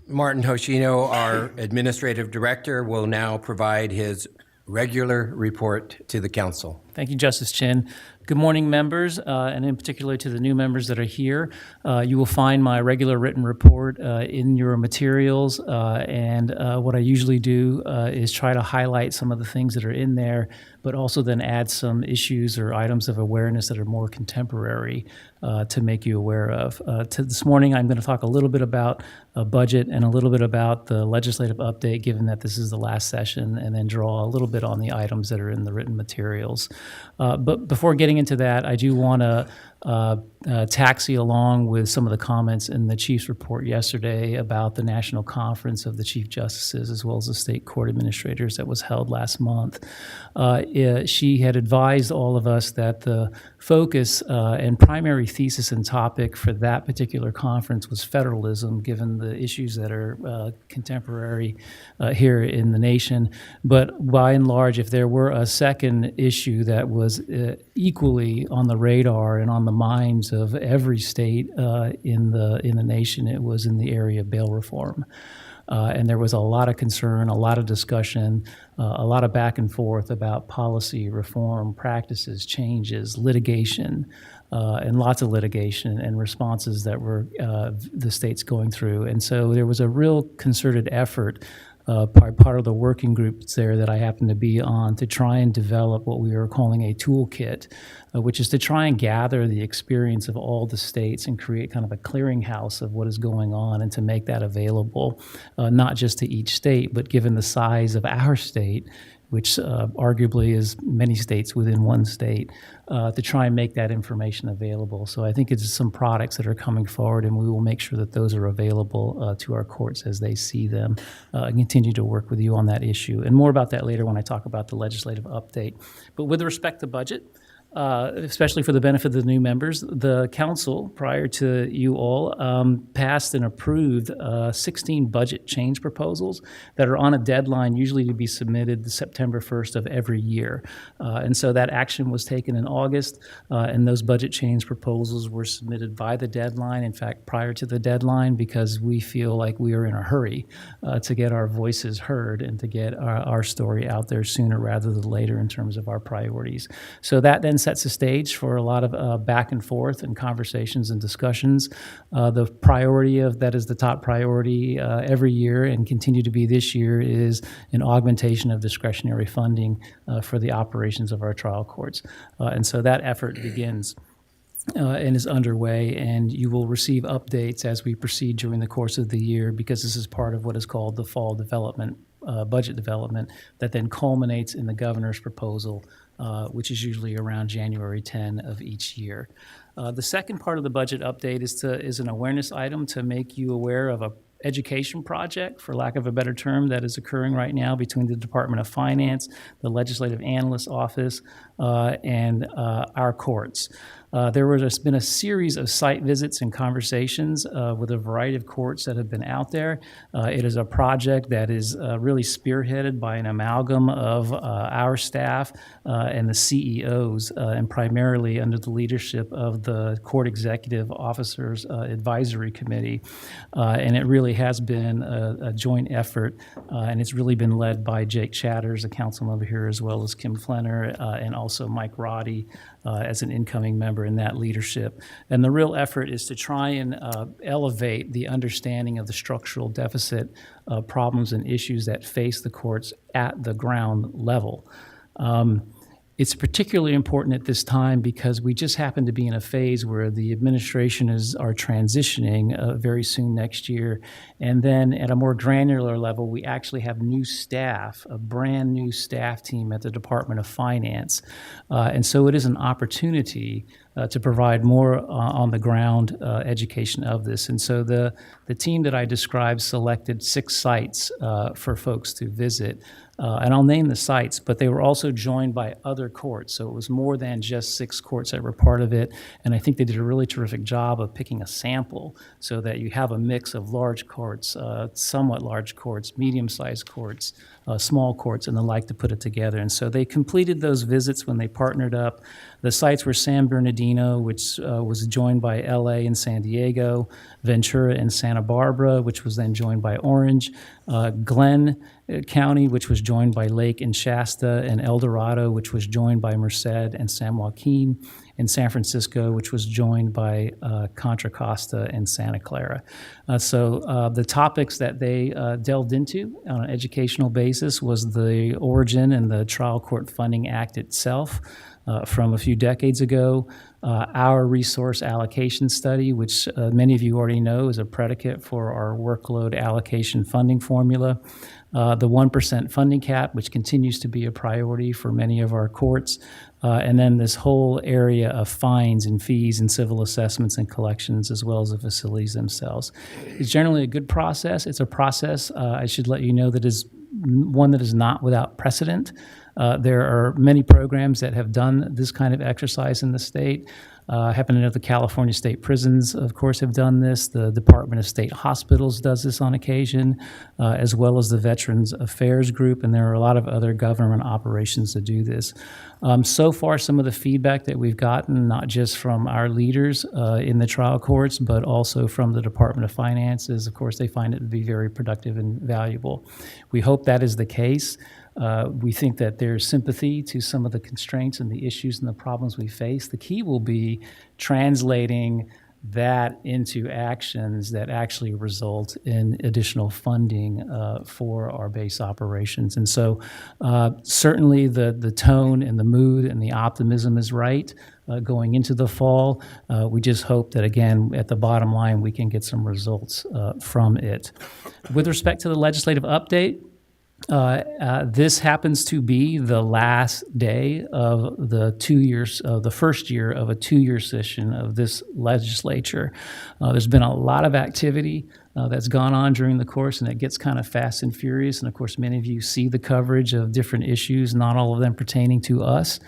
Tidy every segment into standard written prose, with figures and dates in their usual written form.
Martin Hoshino, our Administrative Director, will now provide his regular report to the Council. Thank you, Justice Chin. Good morning, members, and in particular to the new members that are here. You will find my regular written report in your materials, and what I usually do is try to highlight some of the things that are in there, but also then add some issues or items of awareness that are more contemporary to make you aware of. This morning, I'm going to talk a little bit about budget and a little bit about the legislative update, given that this is the last session, and then draw a little bit on the items that are in the written materials. But before getting into that, I do want to taxi along with some of the comments in the Chief's report yesterday about the National Conference of the Chief Justices as well as the State Court Administrators that was held last month. She had advised all of us that the focus and primary thesis and topic for that particular conference was federalism, given the issues that are contemporary here in the nation. But by and large, if there were a second issue that was equally on the radar and on the minds of every state in the nation, it was in the area of bail reform. And there was a lot of concern, a lot of discussion, a lot of back and forth about policy, reform, practices, changes, litigation, and lots of litigation and responses that were the states going through. And so there was a real concerted effort part of the working groups there that I happen to be on to try and develop what we are calling a toolkit, which is to try and gather the experience of all the states and create kind of a clearinghouse of what is going on and to make that available, not just to each state, but given the size of our state, which arguably is many states within one state, to try and make that information available. So I think it's some products that are coming forward, and we will make sure that those are available to our courts as they see them, and continue to work with you on that issue. And more about that later when I talk about the legislative update. But with respect to budget, especially for the benefit of the new members, the council, prior to you all, passed and approved 16 budget change proposals that are on a deadline usually to be submitted September 1st of every year. And so that action was taken in August, and those budget change proposals were submitted by the deadline, in fact, prior to the deadline, because we feel like we are in a hurry to get our voices heard and to get our story out there sooner rather than later in terms of our priorities. So that then sets the stage for a lot of back and forth and conversations and discussions. The priority of that is the top priority every year and continue to be this year is an augmentation of discretionary funding for the operations of our trial courts. And so that effort begins and is underway, and you will receive updates as we proceed during the course of the year, because this is part of what is called the fall development, budget development, that then culminates in the governor's proposal, which is usually around January 10 of each year. The second part of the budget update is an awareness item to make you aware of a education project, for lack of a better term, that is occurring right now between the Department of Finance, the Legislative Analyst's Office, and our courts. There has been a series of site visits and conversations with a variety of courts that have been out there. It is a project that is really spearheaded by an amalgam of our staff and the CEOs, and primarily under the leadership of the Court Executive Officers Advisory Committee. And it really has been a joint effort, and it's really been led by Jake Chatters, a councilman over here, as well as Kim Flenner, and also Mike Roddy as an incoming member in that leadership. And the real effort is to try and elevate the understanding of the structural deficit problems and issues that face the courts at the ground level. It's particularly important at this time because we just happen to be in a phase where the administration are transitioning very soon next year. And then at a more granular level, we actually have new staff, a brand new staff team at the Department of Finance. And so it is an opportunity to provide more on the ground education of this. And so the team that I described selected 6 sites for folks to visit. And I'll name the sites, but they were also joined by other courts. So it was more than just 6 courts that were part of it. And I think they did a really terrific job of picking a sample so that you have a mix of large courts, somewhat large courts, medium-sized courts, small courts, and the like to put it together. And so they completed those visits when they partnered up. The sites were San Bernardino, which was joined by LA and San Diego, Ventura and Santa Barbara, which was then joined by Orange, Glenn County, which was joined by Lake and Shasta, and El Dorado, which was joined by Merced and San Joaquin, and San Francisco, which was joined by Contra Costa and Santa Clara. So the topics that they delved into on an educational basis was the origin and the Trial Court Funding Act itself, from a few decades ago, our resource allocation study, which many of you already know is a predicate for our workload allocation funding formula, the 1% funding cap, which continues to be a priority for many of our courts, and then this whole area of fines and fees and civil assessments and collections, as well as the facilities themselves. It's generally a good process. It's a process, I should let you know, that is one that is not without precedent. There are many programs that have done this kind of exercise in the state. I happen to know the California State Prisons, of course, have done this. The Department of State Hospitals does this on occasion, as well as the Veterans Affairs Group, and there are a lot of other government operations that do this. So far, some of the feedback that we've gotten, not just from our leaders in the trial courts, but also from the Department of Finance, is, of course, they find it to be very productive and valuable. We hope that is the case. We think that there's sympathy to some of the constraints and the issues and the problems we face. The key will be translating that into actions that actually result in additional funding for our base operations. And so certainly the tone and the mood and the optimism is right going into the fall. We just hope that, again, at the bottom line, we can get some results from it. With respect to the legislative update, this happens to be the last day of the 2 years, the first year of a 2-year session of this legislature. There's been a lot of activity that's gone on during the course, and it gets kind of fast and furious. And of course, many of you see the coverage of different issues, not all of them pertaining to us.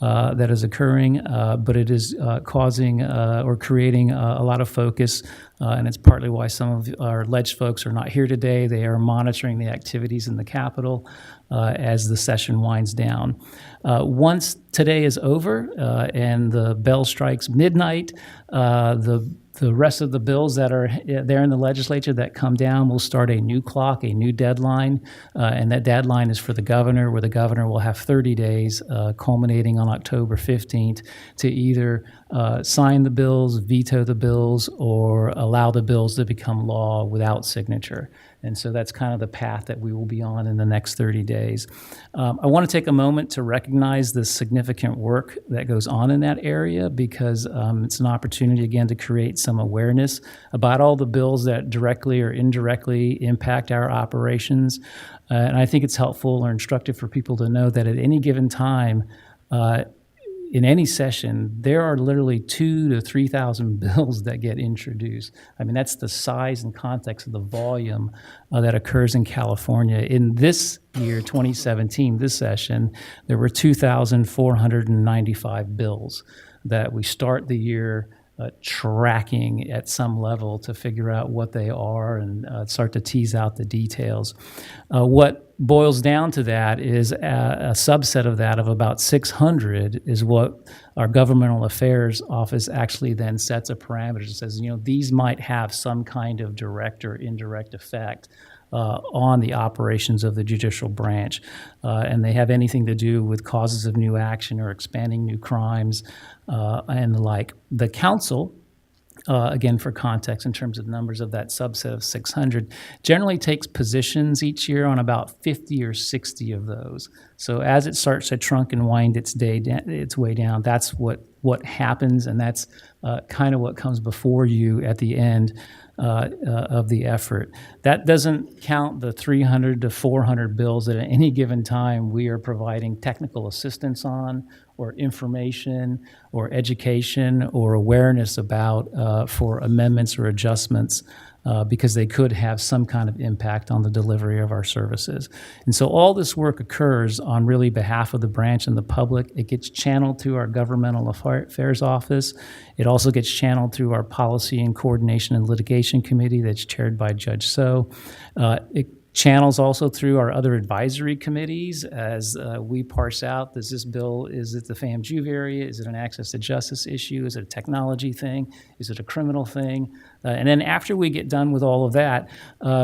That is occurring, but it is causing or creating a lot of focus, and it's partly why some of our ledge folks are not here today. They are monitoring the activities in the Capitol as the session winds down. Once today is over and the bell strikes midnight, the rest of the bills that are there in the legislature that come down will start a new clock, a new deadline, and that deadline is for the governor, where the governor will have 30 days, culminating on October 15th, to either sign the bills, veto the bills, or allow the bills to become law without signature. And so that's kind of the path that we will be on in the next 30 days. I want to take a moment to recognize the significant work that goes on in that area, because it's an opportunity, again, to create some awareness about all the bills that directly or indirectly impact our operations. And I think it's helpful or instructive for people to know that at any given time, in any session, there are literally 2,000 to 3,000 bills that get introduced. I mean, that's the size and context of the volume that occurs in California. In this year, 2017, this session, there were 2,495 bills that we start the year tracking at some level to figure out what they are and start to tease out the details. What boils down to that is a subset of that, of about 600, is what our governmental affairs office actually then sets a parameter and says, these might have some kind of direct or indirect effect on the operations of the judicial branch. And they have anything to do with causes of new action or expanding new crimes and the like. The council, again, for context in terms of numbers of that subset of 600, generally takes positions each year on about 50 or 60 of those. So as it starts to trunk and wind its way down, that's what happens, and that's kind of what comes before you at the end of the effort. That doesn't count the 300 to 400 bills that at any given time we are providing technical assistance on or information or education or awareness about for amendments or adjustments because they could have some kind of impact on the delivery of our services. And so all this work occurs on really behalf of the branch and the public. It gets channeled through our Governmental Affairs Office. It also gets channeled through our Policy and Coordination and Litigation Committee that's chaired by Judge So. It channels also through our other advisory committees as we parse out, is it the FAM-JUV area? Is it an access to justice issue? Is it a technology thing? Is it a criminal thing? And then after we get done with all of that,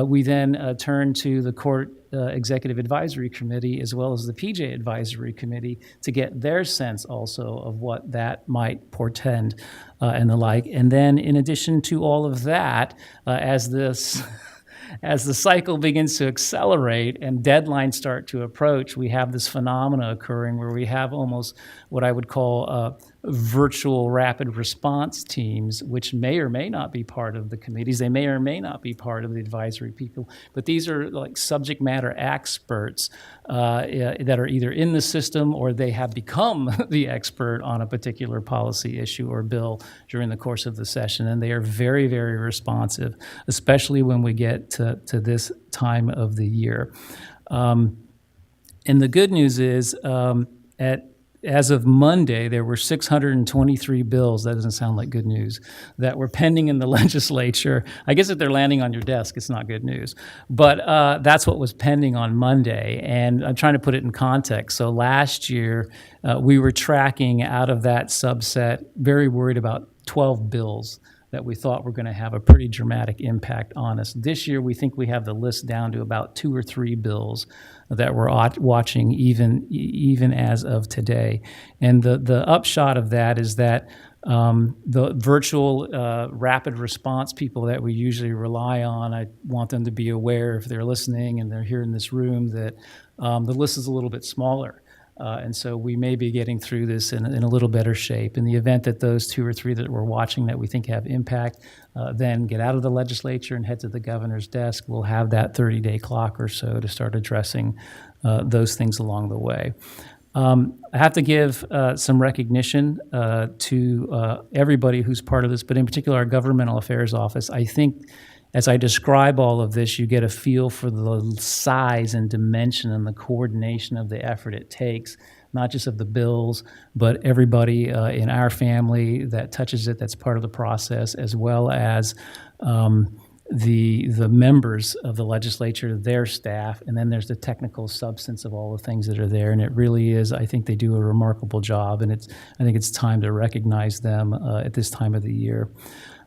we then turn to the Court Executive Advisory Committee as well as the PJ Advisory Committee to get their sense also of what that might portend and the like. And then in addition to all of that, as the cycle begins to accelerate and deadlines start to approach, we have this phenomena occurring where we have almost what I would call virtual rapid response teams, which may or may not be part of the committees. They may or may not be part of the advisory people, but these are like subject matter experts that are either in the system or they have become the expert on a particular policy issue or bill during the course of the session. And they are very, very responsive, especially when we get to this time of the year. And the good news is as of Monday, there were 623 bills, that doesn't sound like good news, that were pending in the legislature. I guess if they're landing on your desk, it's not good news. But that's what was pending on Monday, and I'm trying to put it in context. So last year, we were tracking out of that subset, very worried about 12 bills that we thought were going to have a pretty dramatic impact on us. This year, we think we have the list down to about 2 or 3 bills that we're watching even as of today. And the upshot of that is that the virtual rapid response people that we usually rely on, I want them to be aware if they're listening and they're here in this room that the list is a little bit smaller. And so we may be getting through this in a little better shape. In the event that those 2 or 3 that we're watching that we think have impact then get out of the legislature and head to the governor's desk, we'll have that 30-day clock or so to start addressing those things along the way. I have to give some recognition to everybody who's part of this, but in particular our Governmental Affairs Office. I think as I describe all of this, you get a feel for the size and dimension and the coordination of the effort it takes, not just of the bills, but everybody in our family that touches it, that's part of the process, as well as the members of the legislature, their staff, and then there's the technical substance of all the things that are there. And it really is, I think they do a remarkable job, and I think it's time to recognize them at this time of the year.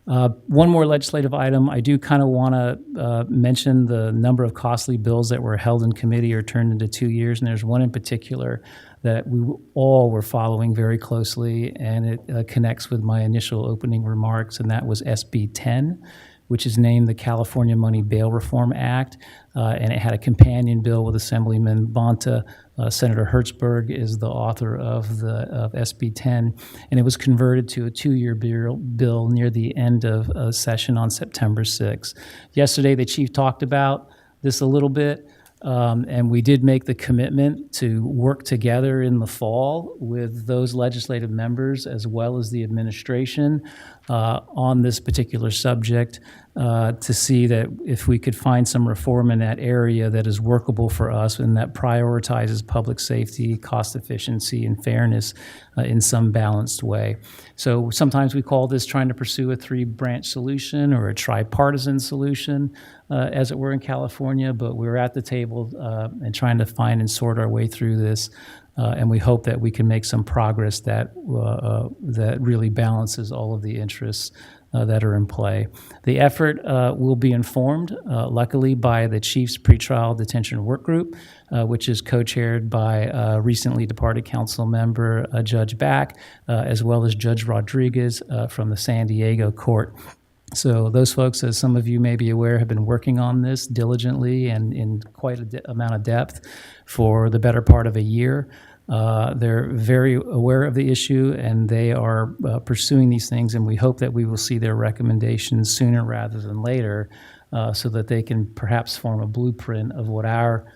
One more legislative item. I do kind of want to mention the number of costly bills that were held in committee or turned into 2 years, and there's one in particular that we all were following very closely, and it connects with my initial opening remarks, and that was SB 10, which is named the California Money Bail Reform Act, and it had a companion bill with Assemblyman Bonta. Senator Hertzberg is the author of SB 10, and it was converted to a 2-year bill near the end of a session on September 6th. Yesterday, the chief talked about this a little bit, and we did make the commitment to work together in the fall with those legislative members as well as the administration on this particular subject to see that if we could find some reform in that area that is workable for us and that prioritizes public safety, cost efficiency, and fairness in some balanced way. So sometimes we call this trying to pursue a 3-branch solution or a tripartisan solution, as it were in California, but we're at the table and trying to find and sort our way through this. And we hope that we can make some progress that really balances all of the interests that are in play. The effort will be informed, luckily, by the Chief's Pretrial Detention Work Group, which is co-chaired by recently departed council member Judge Back, as well as Judge Rodriguez from the San Diego Court. So those folks, as some of you may be aware, have been working on this diligently and in quite an amount of depth for the better part of a year. They're very aware of the issue, and they are pursuing these things, and we hope that we will see their recommendations sooner rather than later so that they can perhaps form a blueprint of what our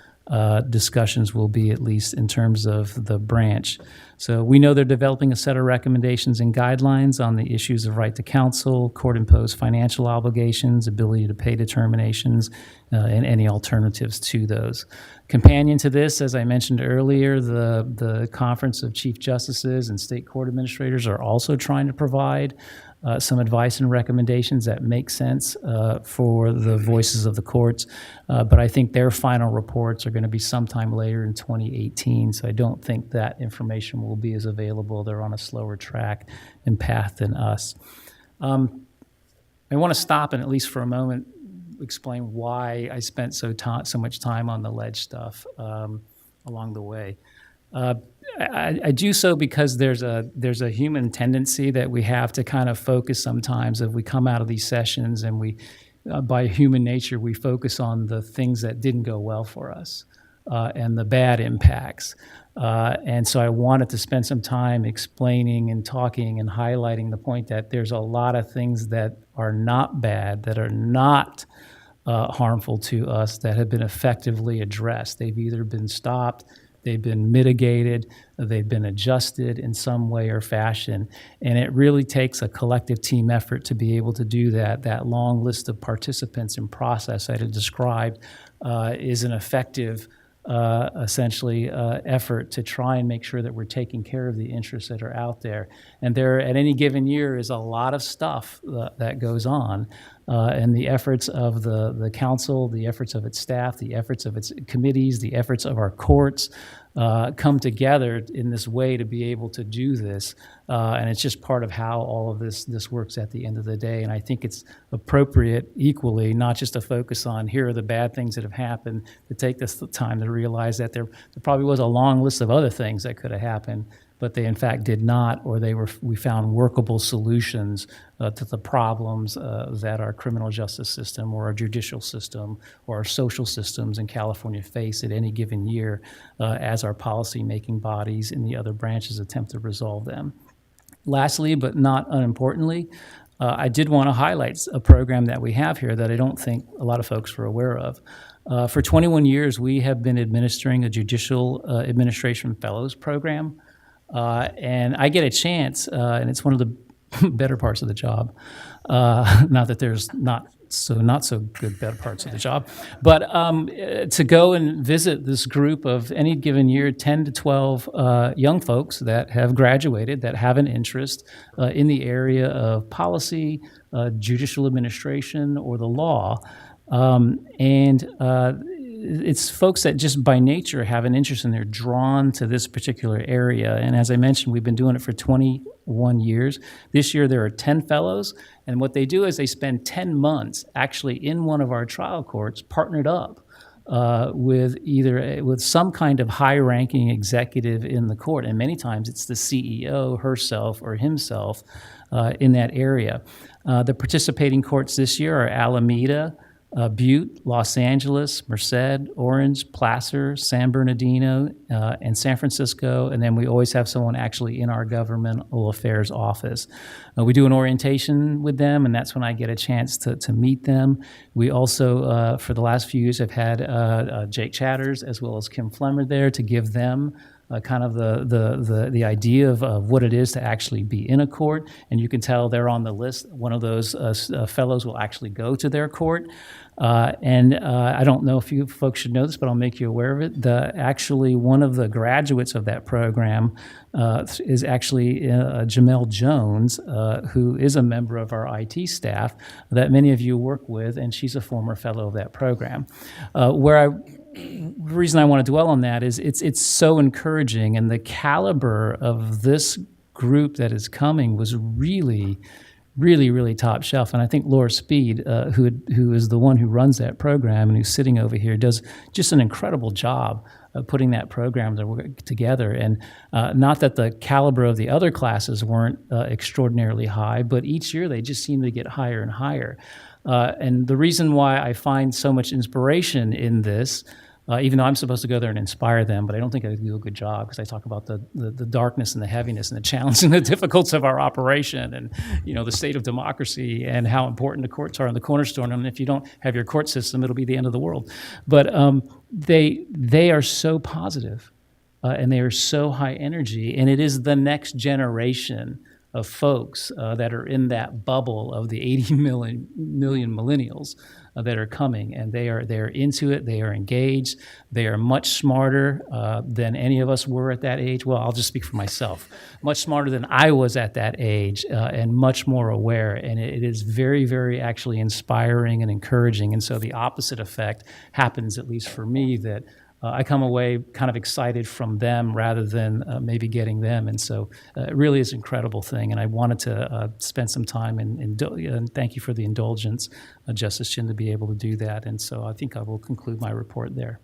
discussions will be, at least in terms of the branch. So we know they're developing a set of recommendations and guidelines on the issues of right to counsel, court-imposed financial obligations, ability to pay determinations, and any alternatives to those. Companion to this, as I mentioned earlier, the Conference of Chief Justices and State Court Administrators are also trying to provide some advice and recommendations that make sense for the voices of the courts. But I think their final reports are going to be sometime later in 2018, so I don't think that information will be as available. They're on a slower track and path than us. I want to stop and, at least for a moment, explain why I spent so much time on the ledge stuff along the way. I do so because there's a human tendency that we have to kind of focus sometimes if we come out of these sessions, and we, by human nature, we focus on the things that didn't go well for us and the bad impacts. And so I wanted to spend some time explaining and talking and highlighting the point that there's a lot of things that are not bad, that are not harmful to us, that have been effectively addressed. They've either been stopped, they've been mitigated, they've been adjusted in some way or fashion. And it really takes a collective team effort to be able to do that. That long list of participants and process I had described is an effective essentially effort to try and make sure that we're taking care of the interests that are out there. And there, at any given year, is a lot of stuff that goes on. And the efforts of the council, the efforts of its staff, the efforts of its committees, the efforts of our courts come together in this way to be able to do this. And it's just part of how all of this works at the end of the day. And I think it's appropriate equally, not just to focus on here are the bad things that have happened, to take this time to realize that there probably was a long list of other things that could have happened, but they in fact did not, or we found workable solutions to the problems that our criminal justice system or our judicial system or our social systems in California face at any given year as our policy-making bodies in the other branches attempt to resolve them. Lastly, but not unimportantly, I did want to highlight a program that we have here that I don't think a lot of folks were aware of. For 21 years, we have been administering a Judicial Administration Fellows program. And I get a chance, and it's one of the better parts of the job. Not that there's not so good better parts of the job, but to go and visit this group of any given year, 10 to 12 young folks that have graduated, that have an interest in the area of policy, judicial administration, or the law. It's folks that just by nature have an interest and they're drawn to this particular area. And as I mentioned, we've been doing it for 21 years. This year there are 10 fellows, and what they do is they spend 10 months actually in one of our trial courts partnered up with some kind of high-ranking executive in the court, and many times it's the CEO herself or himself in that area. The participating courts this year are Alameda, Butte, Los Angeles, Merced, Orange, Placer, San Bernardino, and San Francisco, and then we always have someone actually in our governmental affairs office. We do an orientation with them, and that's when I get a chance to meet them. We also, for the last few years, have had Jake Chatters as well as Kim Flemmer there to give them kind of the idea of what it is to actually be in a court, and you can tell they're on the list. One of those fellows will actually go to their court, and I don't know if you folks should know this, but I'll make you aware of it. Actually, one of the graduates of that program is actually Jamel Jones, who is a member of our IT staff that many of you work with, and she's a former fellow of that program. The reason I want to dwell on that is it's so encouraging, and the caliber of this group that is coming was really, really, really top shelf. And I think Laura Speed, who is the one who runs that program and who's sitting over here, does just an incredible job of putting that program together. And not that the caliber of the other classes weren't extraordinarily high, but each year they just seem to get higher and higher. And the reason why I find so much inspiration in this even though I'm supposed to go there and inspire them, but I don't think I do a good job because I talk about the darkness and the heaviness and the challenge and the difficulties of our operation and, the state of democracy and how important the courts are in the cornerstone. And if you don't have your court system, it'll be the end of the world. But they are so positive, and they are so high energy, and it is the next generation of folks that are in that bubble of the 80 million millennials that are coming, and they are into it. They are engaged. They are much smarter than any of us were at that age. Well, I'll just speak for myself. Much smarter than I was at that age, and much more aware. And it is very, very actually inspiring and encouraging. And so the opposite effect happens, at least for me, that I come away kind of excited from them rather than maybe getting them. And so it really is an incredible thing. And I wanted to spend some time and thank you for the indulgence, Justice Chin, to be able to do that. And so I think I will conclude my report there.